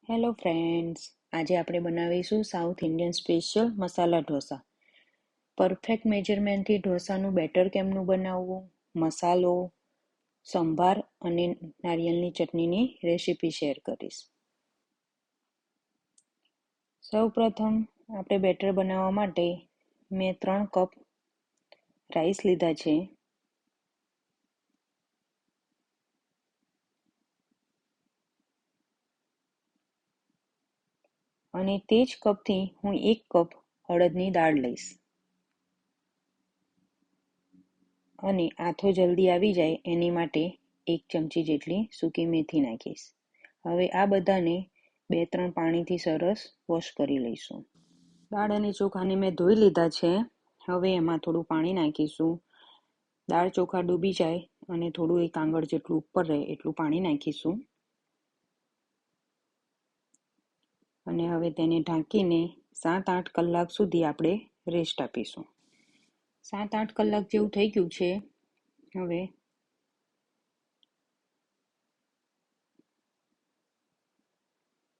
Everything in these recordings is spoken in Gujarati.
હેલો ફ્રેન્ડ્સ, આજે આપણે બનાવીશું south Indian special masala dosa. Perfect મેજરમેન્ટથી ઢોસાનું better કેમનું બનાવવું, મસાલો, સંભાર અને નારિયેળની ચટણીની રેસીપી શેર કરીશ. સૌપ્રથમ આપણે બેટર બનાવવા માટે મેં 3 કપ રાઈસ લીધા છે. અને તે જ કપથી હું 1 કપ અડદની દાળ લઈશ. અને આથો જલ્દી આવી જાય એની માટે 1 ચમચી જેટલી સૂકી મેથી નાખીશ. હવે આ બધાને 2-3 પાણીથી સરસ વોશ કરી લઈશું. દાળ અને ચોખાને મેં ધોઈ લીધા છે. હવે એમાં થોડું પાણી નાખીશું. દાળ ચોખા ડૂબી જાય અને થોડું 1 આંગળ જેટલું ઉપર રહે એટલું પાણી નાખીશું. અને હવે તેને ઢાંકીને 7-8 કલાક સુધી આપણે રેસ્ટ આપીશું. 7-8 કલાક જેવું થઈ ગયું છે. હવે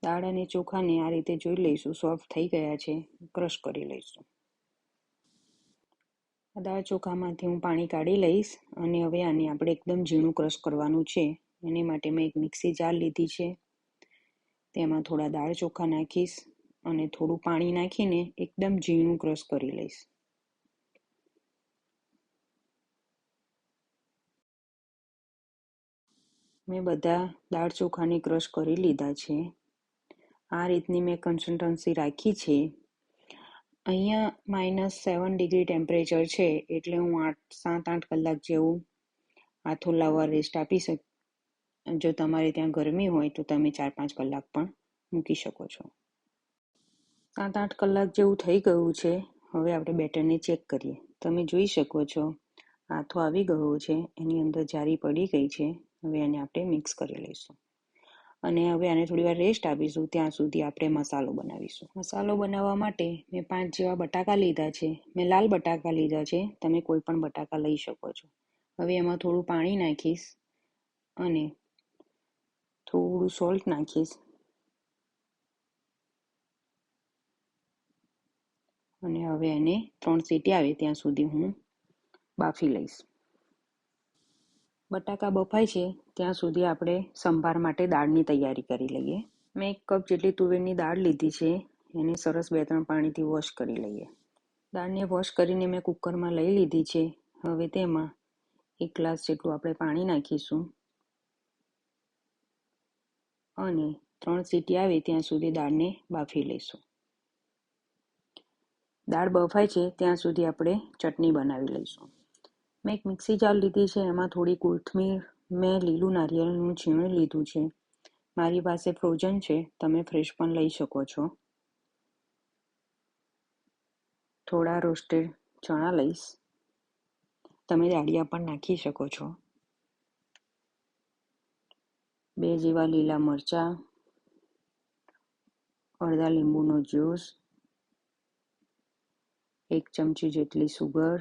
દાળ અને ચોખાને આ રીતે જોઈ લઈશું, સોફ્ટ થઈ ગયા છે. ક્રશ કરી લઈશું. દાળ ચોખામાંથી હું પાણી કાઢી લઈશ અને હવે આને આપણે એકદમ ઝીણું ક્રશ કરવાનું છે. એની માટે મેં એક મિક્સી જાર લીધી છે. તેમાં થોડા દાળ ચોખા નાખીશ અને થોડું પાણી નાખીને એકદમ ઝીણું ક્રશ કરી લઈશ. મેં બધા દાળ ચોખાને ક્રશ કરી લીધા છે. આ રીતની મેં કન્સિસ્ટન્સી રાખી છે. અહીંયા -7 ડિગ્રી ટેમ્પરેચર છે, એટલે હું 7-8 કલાક જેવું આથો લાવવા રેસ્ટ આપી શકું. જો તમારે ત્યાં ગરમી હોય તો તમે 4-5 કલાક પણ મૂકી શકો છો. 7-8 કલાક જેવું થઈ ગયું છે. હવે આપણે બેટરને ચેક કરીએ. તમે જોઈ શકો છો આથો આવી ગયો છે, એની અંદર જારી પડી ગઈ છે. હવે આને આપણે મિક્સ કરી લઈશું અને હવે આને થોડી વાર રેસ્ટ આપીશું. ત્યાં સુધી આપણે મસાલો બનાવીશું. મસાલો બનાવવા માટે મેં 5 જેવા બટાકા લીધા છે. મેં લાલ બટાકા લીધા છે, તમે કોઈ પણ બટાકા લઈ શકો છો. હવે એમાં થોડું પાણી નાખીશ અને થોડું સોલ્ટ નાખીશ અને હવે એને 3 સીટી આવે ત્યાં સુધી હું બાફી લઈશ. બટાકા બફાય છે ત્યાં સુધી આપણે સંભાર માટે દાળની તૈયારી કરી લઈએ. મેં 1 કપ જેટલી તુવેરની દાળ લીધી છે. એને સરસ 2-3 પાણીથી વોશ કરી લઈએ. દાળને વોશ કરીને મેં કુકરમાં લઈ લીધી છે. હવે તેમાં 1 ગ્લાસ જેટલું આપણે પાણી નાખીશું અને 3 સીટી આવે ત્યાં સુધી દાળને બાફી લઈશું. દાળ બફાય છે ત્યાં સુધી આપણે ચટણી બનાવી લઈશું. મેં એક મિક્સી જાર લીધી છે. એમાં થોડી કોથમીર, મેં લીલું નારિયેળનું છીણ લીધું છે. મારી પાસે ફ્રોઝન છે, તમે ફ્રેશ પણ લઈ શકો છો. થોડા રોસ્ટેડ ચણા લઈશ, તમે દાળિયા પણ નાખી શકો છો. 2 જેવા લીલા મરચાં, અડધા લીંબુનો જ્યુસ, 1 ચમચી જેટલી સુગર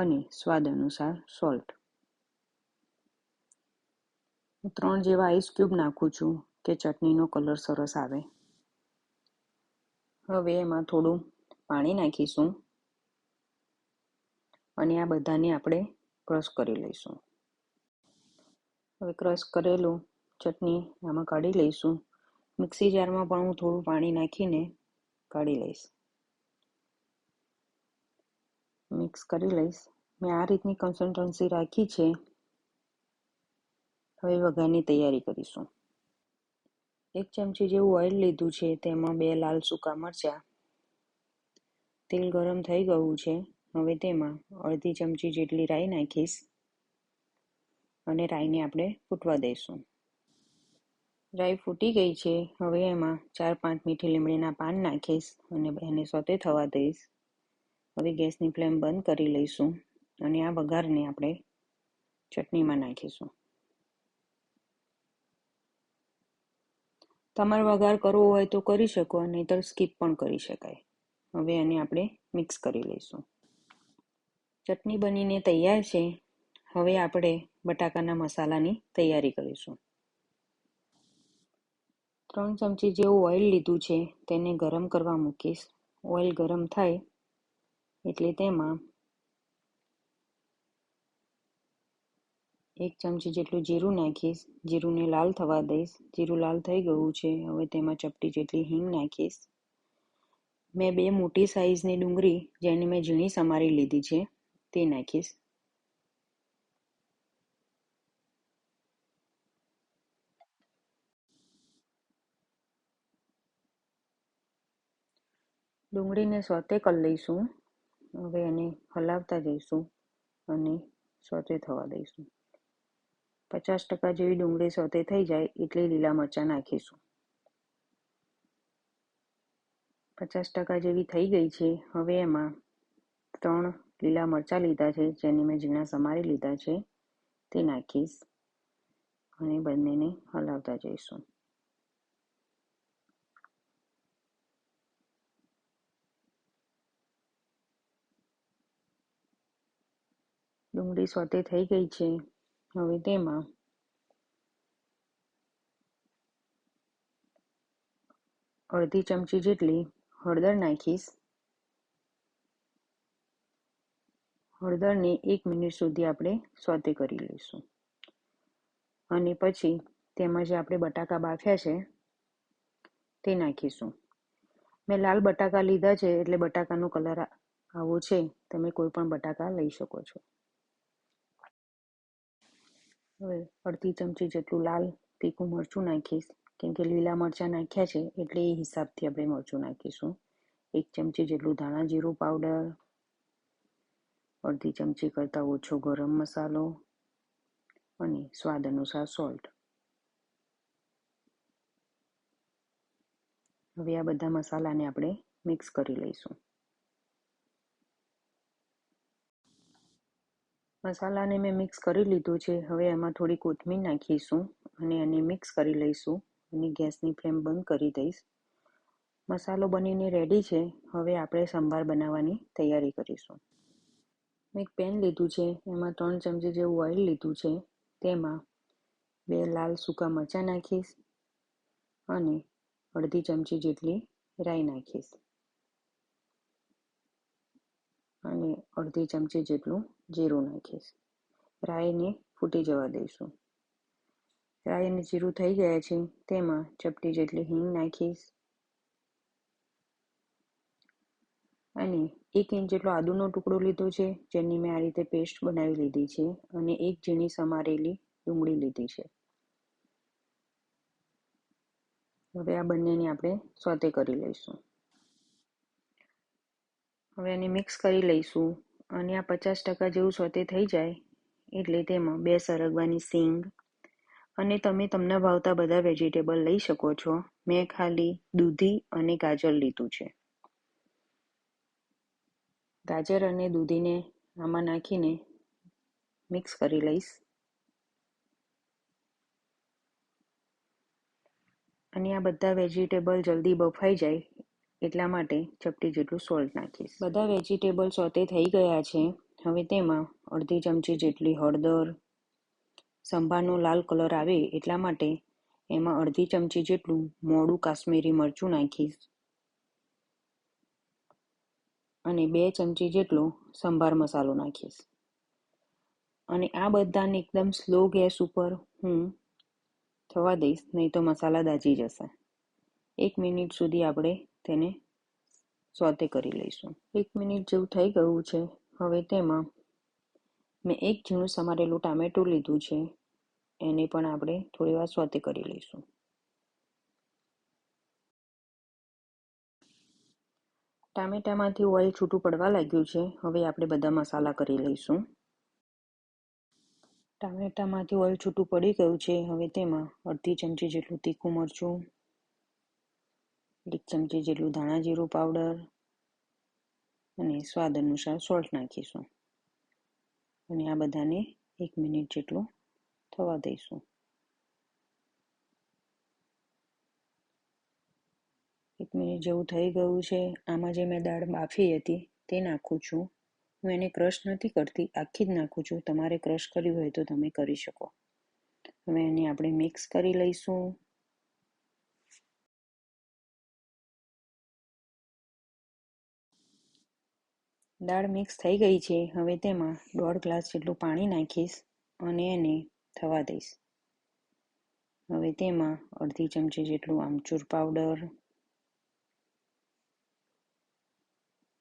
અને સ્વાદ અનુસાર સોલ્ટ. 3 જેવા આઈસ ક્યુબ નાખું છું કે ચટણીનો કલર સરસ આવે. હવે એમાં થોડું પાણી નાખીશું અને આ બધાને આપણે ક્રશ કરી લઈશું. હવે ક્રશ કરેલું ચટણી આમાં કાઢી લઈશું. મિક્સી જારમાં પણ હું થોડું પાણી નાખીને કાઢી લઈશ. મિક્સ કરી લઈશ. મેં આ રીતની કન્સિસ્ટન્સી રાખી છે. હવે વઘારની તૈયારી કરીશું. 1 ચમચી જેવું ઓઇલ લીધું છે. તેમાં 2 લાલ સૂકા મરચાં. તેલ ગરમ થઈ ગયું છે. હવે તેમાં અડધી ચમચી જેટલી રાઈ નાખીશ અને રાઈને આપણે ફૂટવા દઈશું. રાઈ ફૂટી ગઈ છે. હવે એમાં 4-5 મીઠી લીમડીના પાન નાખીશ અને એને સોતે થવા દઈશ. હવે ગેસની ફ્લેમ બંધ કરી લઈશું અને આ વઘારને આપણે ચટણીમાં નાખીશું. તમારે વઘાર કરવો હોય તો કરી શકો, નહીતર સ્કીપ પણ કરી શકાય. હવે આને આપણે મિક્સ કરી લઈશું. ચટણી બનીને તૈયાર છે. હવે આપણે બટાકાના મસાલાની તૈયારી કરીશું. 3 ચમચી જેવું ઓઇલ લીધું છે, તેને ગરમ કરવા મૂકીશ. ઓઇલ ગરમ થાય એટલે તેમાં 1 ચમચી જેટલું જીરું નાખીશ. જીરુંને લાલ થવા દઈશ. જીરું લાલ થઈ ગયું છે. હવે તેમાં ચપટી જેટલી હિંગ નાખીશ. મેં 2 મોટી સાઈઝની ડુંગળી જેને મેં ઝીણી સમારી લીધી છે તે નાખીશ. ડુંગળીને સોતે કરી લઈશું. હવે એને હલાવતા જઈશું અને સોતે થવા દઈશું. 50% જેવી ડુંગળી સોતે થઈ જાય એટલે લીલા મરચાં નાખીશું. 50% જેવી થઈ ગઈ છે. હવે એમાં 3 લીલા મરચાં લીધા છે જેને મેં ઝીણા સમારી લીધા છે તે નાખીશ અને બંનેને હલાવતા જઈશું. ડુંગળી સોતે થઈ ગઈ છે. હવે તેમાં અડધી ચમચી જેટલી હળદર નાખીશ. હળદરને 1 મિનિટ સુધી આપણે સોતે કરી લઈશું અને પછી તેમાં જે આપણે બટાકા બાફ્યા છે તે નાખીશું. મેં લાલ બટાકા લીધા છે એટલે બટાકાનો કલર આવો છે. તમે કોઈ પણ બટાકા લઈ શકો છો. હવે અડધી ચમચી જેટલું લાલ તીખું મરચું નાખીશ. કેમ કે લીલા મરચાં નાખ્યા છે એટલે એ હિસાબથી આપણે મરચું નાખીશું. 1 ચમચી જેટલું ધાણા જીરું પાવડર, અડધી ચમચી કરતાં ઓછો ગરમ મસાલો અને સ્વાદ અનુસાર સોલ્ટ. હવે આ બધા મસાલાને આપણે મિક્સ કરી લઈશું. મસાલાને મેં મિક્સ કરી લીધું છે. હવે એમાં થોડી કોથમીર નાખીશું અને એને મિક્સ કરી લઈશું અને ગેસની ફ્લેમ બંધ કરી દઈશ. મસાલો બનીને રેડી છે. હવે આપણે સંભાર બનાવવાની તૈયારી કરીશું. મેં એક પેન લીધું છે. એમાં 3 ચમચી જેવું ઓઇલ લીધું છે. તેમાં 2 લાલ સૂકા મરચાં નાખીશ અને અડધી ચમચી જેટલી રાઈ નાખીશ અને અડધી ચમચી જેટલું જીરું નાખીશ. રાઈને ફૂટી જવા દઈશું. રાઈ અને જીરું થઈ ગયા છે. તેમાં ચપટી જેટલી હિંગ નાખીશ અને 1 ઇંચ જેટલો આદુનો ટુકડો લીધો છે જેની મેં આ રીતે પેસ્ટ બનાવી લીધી છે અને 1 ઝીણી સમારેલી ડુંગળી લીધી છે. હવે આ બંનેને આપણે સોતે કરી લઈશું. હવે એને મિક્સ કરી લઈશું અને આ 50% જેવું સોતે થઈ જાય એટલે તેમાં 2 સરગવાની સિંગ અને તમે તમને ભાવતા બધા વેજીટેબલ લઈ શકો છો. મેં ખાલી દૂધી અને ગાજર લીધું છે. ગાજર અને દૂધીને આમાં નાખીને મિક્સ કરી લઈશ અને આ બધા વેજીટેબલ જલ્દી બફાઈ જાય એટલા માટે ચપટી જેટલું સોલ્ટ નાખીશ. બધા વેજીટેબલ સોતે થઈ ગયા છે. હવે તેમાં અડધી ચમચી જેટલી હળદર, સંભારનો લાલ કલર આવે એટલા માટે એમાં અડધી ચમચી જેટલું મોડું કાશ્મીરી મરચું નાખીશ અને 2 ચમચી જેટલો સંભાર મસાલો નાખીશ અને આ બધાને એકદમ સ્લો ગેસ ઉપર હું થવા દઈશ, નહીં તો મસાલા દાજી જશે. 1 મિનિટ સુધી આપણે તેને સોતે કરી લઈશું. 1 મિનિટ જેવું થઈ ગયું છે. હવે તેમાં મેં 1 ઝીણું સમારેલું ટામેટું લીધું છે. એને પણ આપણે થોડી વાર સોતે કરી લઈશું. ટામેટામાંથી ઓઇલ છૂટું પડવા લાગ્યું છે. હવે આપણે બધા મસાલા કરી લઈશું. ટામેટામાંથી ઓઇલ છૂટું પડી ગયું છે. હવે તેમાં અડધી ચમચી જેટલું તીખું મરચું, 1 ચમચી જેટલું ધાણા જીરું પાવડર અને સ્વાદ અનુસાર સોલ્ટ નાખીશું અને આ બધાને 1 મિનિટ જેટલું થવા દઈશું. 1 મિનિટ જેવું થઈ ગયું છે. આમાં જે મેં દાળ બાફી હતી તે નાખું છું. હું એને ક્રશ નથી કરતી, આખી જ નાખું છું. તમારે ક્રશ કરવી હોય તો તમે કરી શકો. હવે એને આપણે મિક્સ કરી લઈશું દાળ મિક્સ થઈ ગઈ છે. હવે તેમાં 1.5 ગ્લાસ જેટલું પાણી નાખીશ અને એને થવા દઈશ. હવે તેમાં અડધી ચમચી જેટલું આમચૂર પાવડર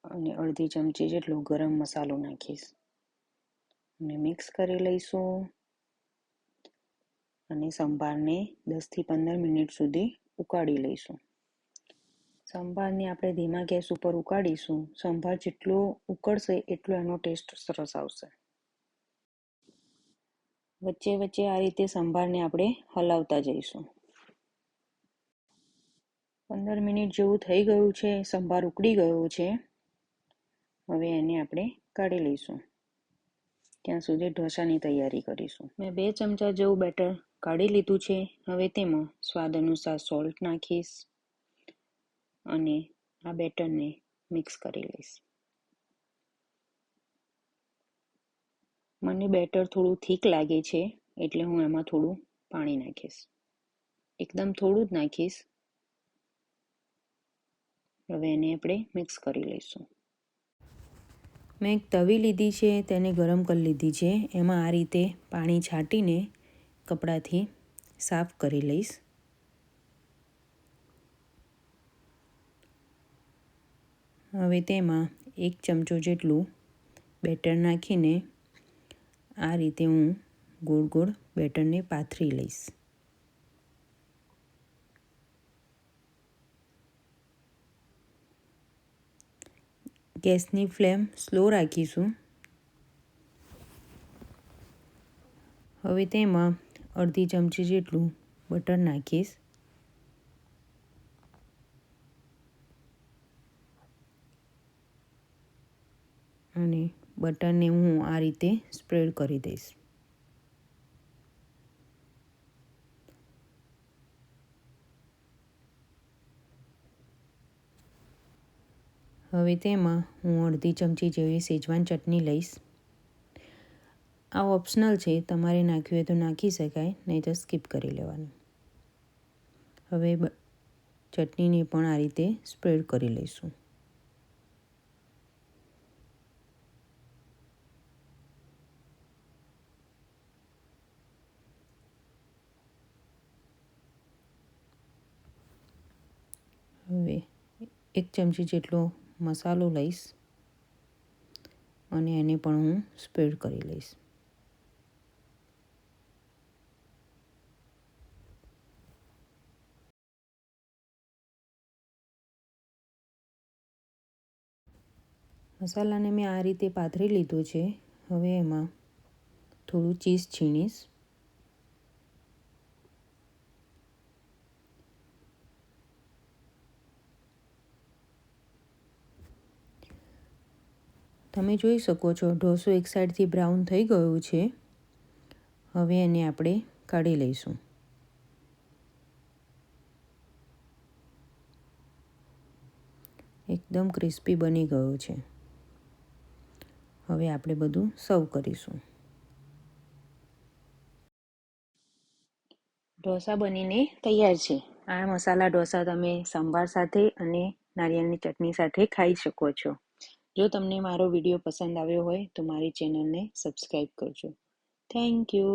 અને અડધી ચમચી જેટલો ગરમ મસાલો નાખીશ અને મિક્સ કરી લઈશું અને સંભારને 10 થી 15 મિનિટ સુધી ઉકાળી લઈશું. સંભારને આપણે ધીમા ગેસ ઉપર ઉકાળીશું. સંભાર જેટલો ઉકળશે એટલો એનો ટેસ્ટ સરસ આવશે. વચ્ચે વચ્ચે આ રીતે સંભારને આપણે હલાવતા જઈશું. 15 મિનિટ જેવું થઈ ગયું છે. સંભાર ઉકળી ગયો છે. હવે એને આપણે કાઢી લઈશું. ત્યાં સુધી ઢોસાની તૈયારી કરીશું. મેં 2 ચમચા જેવું બેટર કાઢી લીધું છે. હવે તેમાં સ્વાદ અનુસાર સોલ્ટ નાખીશ અને આ બેટરને મિક્સ કરી લઈશ. મને બેટર થોડું થીક લાગે છે એટલે હું એમાં થોડું પાણી નાખીશ. એકદમ થોડું જ નાખીશ. હવે એને આપણે મિક્સ કરી લઈશું. મેં એક તવી લીધી છે, તેને ગરમ કરી લીધી છે. એમાં આ રીતે પાણી છાંટીને કપડાથી સાફ કરી લઈશ. હવે તેમાં 1 ચમચો જેટલું બેટર નાખીને આ રીતે હું ગોળ ગોળ બેટરને પાથરી લઈશ. ગેસની ફ્લેમ સ્લો રાખીશું. હવે તેમાં અડધી ચમચી જેટલું બટર નાખીશ અને બટરને હું આ રીતે સ્પ્રેડ કરી દઈશ. હવે તેમાં હું અડધી ચમચી જેવી શેજવાન ચટણી લઈશ. આ ઓપ્શનલ છે, તમારે નાખવી હોય તો નાખી શકાય, નહીં તો સ્કીપ કરી લેવાનું. હવે ચટણીને પણ આ રીતે સ્પ્રેડ કરી લઈશું. હવે 1 ચમચી જેટલો મસાલો લઈશ અને એને પણ હું સ્પ્રેડ કરી લઈશ. મસાલાને મેં આ રીતે પાથરી લીધો છે. હવે એમાં થોડું ચીઝ છીણીશ. તમે જોઈ શકો છો ઢોસો એક સાઈડથી બ્રાઉન થઈ ગયું છે. હવે એને આપણે કાઢી લઈશું. એકદમ ક્રિસ્પી બની ગયો છે. હવે આપણે બધું સર્વ કરીશું. ઢોસા બનીને તૈયાર છે. આ મસાલા ઢોસા તમે સંભાર સાથે અને નારિયેળની ચટણી સાથે ખાઈ શકો છો. જો તમને મારો વિડીયો પસંદ આવ્યો હોય તો મારી ચેનલને સબસ્ક્રાઈબ કરજો. Thank you.